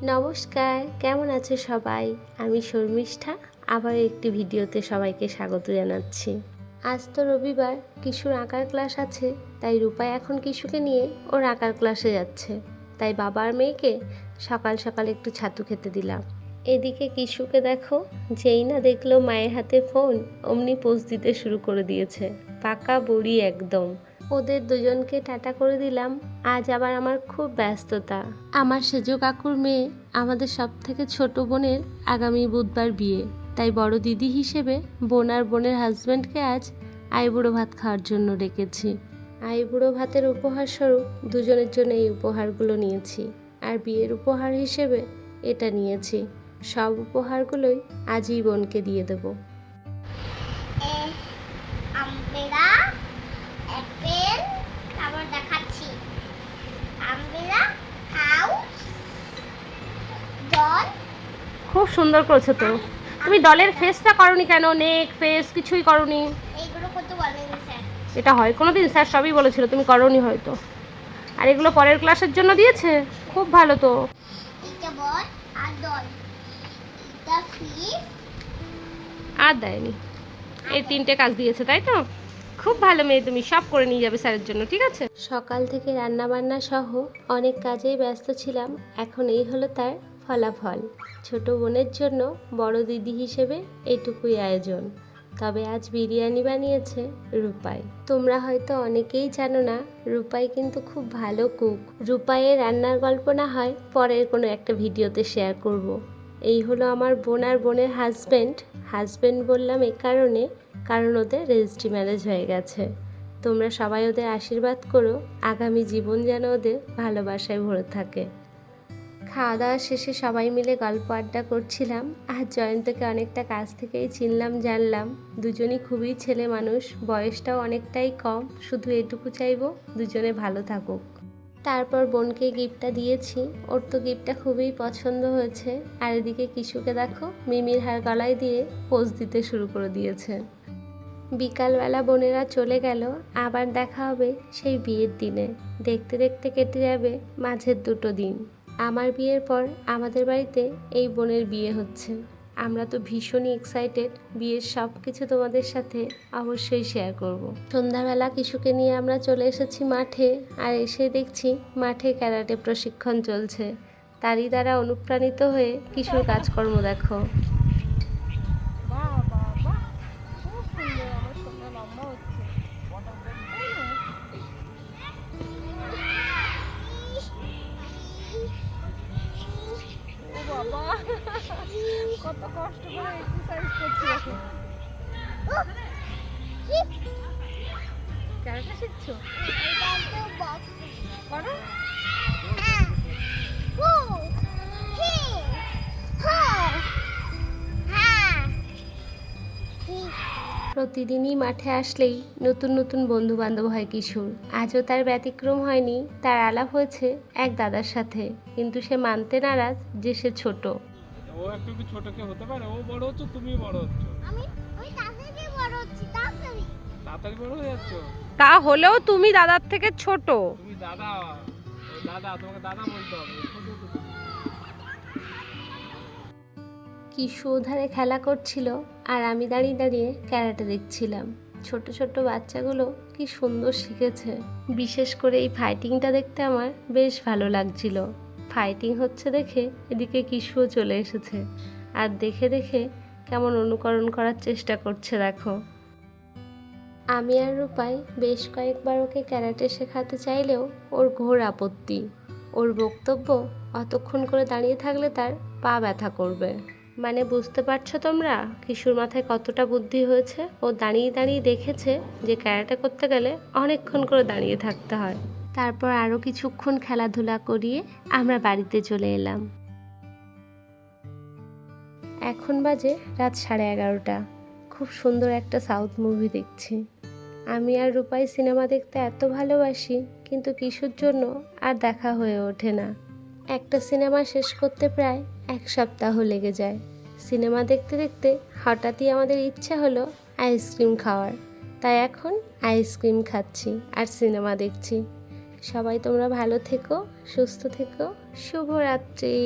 নমস্কার, কেমন আছে সবাই? আমি শর্মিষ্ঠা, আবার একটি ভিডিওতে সবাইকে স্বাগত জানাচ্ছি। আজ তো রবিবার, কিশুর আঁকার ক্লাস আছে, তাই রূপাই এখন কিশুকে নিয়ে ওর আঁকার ক্লাসে যাচ্ছে। তাই বাবা আর মেয়েকে সকাল সকাল একটু ছাতু খেতে দিলাম। এদিকে কিশুকে দেখো, যেই না দেখলো মায়ের হাতে ফোন, অমনি পোজ দিতে শুরু করে দিয়েছে। পাকা বুড়ি একদম। ওদের দুজনকে টাটা করে দিলাম। আজ আবার আমার খুব ব্যস্ততা। আমার সেজো কাকুর মেয়ে, আমাদের সব থেকে ছোট বোনের আগামী বুধবার বিয়ে, তাই বড় দিদি হিসেবে বোন আর বোনের হাজব্যান্ডকে আজ আইবুড়ো ভাত খাওয়ার জন্য ডেকেছি। আইবুড়ো ভাতের উপহার স্বরূপ দুজনের জন্য এই উপহারগুলো নিয়েছি, আর বিয়ের উপহার হিসেবে এটা নিয়েছি। সব উপহারগুলোই আজই বোনকে দিয়ে দেবো। খুব সুন্দর করেছো তো। তুমি ডলের ফেসটা করনি কেন? নেক ফেস কিছুই করনি। এইগুলো করতে বলেন স্যার। এটা হয় কোনোদিন? স্যার সবই বলেছিল, তুমি করনি হয়তো। আর এগুলো পরের ক্লাসের জন্য দিয়েছে, খুব ভালো তো। এটা বল আর ডল, এটা ফিস আর দেয়নি, এই তিনটে কাজ দিয়েছে, তাই তো? খুব ভালো মেয়ে তুমি, সব করে নিয়ে যাবে স্যারের জন্য, ঠিক আছে? সকাল থেকে রান্না বান্না সহ অনেক কাজেই ব্যস্ত ছিলাম। এখন এই হলো তার ফলাফল। ছোট বোনের জন্য বড় দিদি হিসেবে এইটুকুই আয়োজন। তবে আজ বিরিয়ানি বানিয়েছে রূপাই। তোমরা হয়তো অনেকেই জানো না, রূপাই কিন্তু খুব ভালো কুক। রূপাইয়ের রান্নার গল্প না হয় পরের কোনো একটা ভিডিওতে শেয়ার করব। এই হলো আমার বোন আর বোনের হাজব্যান্ড বললাম এ কারণ ওদের রেজিস্ট্রি ম্যারেজ হয়ে গেছে। তোমরা সবাই ওদের আশীর্বাদ করো, আগামী জীবন যেন ওদের ভালোবাসায় ভরে থাকে। খাওয়া দাওয়া শেষে সবাই মিলে গল্প আড্ডা করছিলাম। আর জয়ন্তকে অনেকটা কাছ থেকেই চিনলাম জানলাম। দুজনই খুবই ছেলে মানুষ, বয়সটাও অনেকটাই কম। শুধু এটুকু চাইবো দুজনে ভালো থাকুক। তারপর বোনকে গিফটটা দিয়েছি, ওর তো গিফটটা খুবই পছন্দ হয়েছে। আর এদিকে কিশুকে দেখো, মিমির হার গলায় দিয়ে পোজ দিতে শুরু করে দিয়েছে। বিকালবেলা বোনেরা চলে গেল, আবার দেখা হবে সেই বিয়ের দিনে। দেখতে দেখতে কেটে যাবে মাঝের দুটো দিন। আমার বিয়ের পর আমাদের বাড়িতে এই বোনের বিয়ে হচ্ছে। আমরা তো ভীষণই এক্সাইটেড। বিয়ের সব কিছু তোমাদের সাথে অবশ্যই শেয়ার করব। সন্ধ্যাবেলা কিশুকে নিয়ে আমরা চলে এসেছি মাঠে, আর এসে দেখছি মাঠে ক্যারাটে প্রশিক্ষণ চলছে। তারই দ্বারা অনুপ্রাণিত হয়ে কিশুর কাজকর্ম দেখো। কত কষ্ট করে এক্সারসাইজ করছি এখন। ক্যারাটে শিখছো? করো। প্রতিদিনই মাঠে আসলেই নতুন নতুন বন্ধু বান্ধব হয় কিশোর। আজও তার ব্যতিক্রম হয়নি। তার আলাপ হয়েছে এক দাদার সাথে, কিন্তু সে মানতে নারাজ যে সে ছোট। ও একটু ছোট কে হতে পারে? ও বড় হচ্ছে, তুমি বড় হচ্ছ। আমি তাড়াতাড়ি বড় হচ্ছি, তাড়াতাড়ি বড় হয়ে যাচ্ছ। তা হলেও তুমি দাদার থেকে ছোট। তুমি দাদা, তোমাকে দাদা বলতে হবে। কিশু ওধারে খেলা করছিল, আর আমি দাঁড়িয়ে দাঁড়িয়ে ক্যারাটে দেখছিলাম। ছোট ছোট বাচ্চাগুলো কি সুন্দর শিখেছে। বিশেষ করে এই ফাইটিংটা দেখতে আমার বেশ ভালো লাগছিল। ফাইটিং হচ্ছে দেখে এদিকে কিশুও চলে এসেছে, আর দেখে দেখে কেমন অনুকরণ করার চেষ্টা করছে দেখো। আমি আর রূপাই বেশ কয়েকবার ওকে ক্যারাটে শেখাতে চাইলেও ওর ঘোর আপত্তি। ওর বক্তব্য, অতক্ষণ করে দাঁড়িয়ে থাকলে তার পা ব্যথা করবে। মানে বুঝতে পারছো তোমরা কিশুর মাথায় কতটা বুদ্ধি হয়েছে। ও দাঁড়িয়ে দাঁড়িয়ে দেখেছে যে ক্যারাটে করতে গেলে অনেকক্ষণ করে দাঁড়িয়ে থাকতে হয়। তারপর আরও কিছুক্ষণ খেলাধুলা করিয়ে আমরা বাড়িতে চলে এলাম। এখন বাজে রাত 11:30। খুব সুন্দর একটা সাউথ মুভি দেখছি। আমি আর রূপাই সিনেমা দেখতে এত ভালোবাসি, কিন্তু কিশুর জন্য আর দেখা হয়ে ওঠে না। একটা সিনেমা শেষ করতে প্রায় 1 সপ্তাহ লেগে যায়। সিনেমা দেখতে দেখতে হঠাৎই আমাদের ইচ্ছা হলো আইসক্রিম খাওয়ার, তাই এখন আইসক্রিম খাচ্ছি আর সিনেমা দেখছি। সবাই তোমরা ভালো থেকো, সুস্থ থেকো, শুভরাত্রি।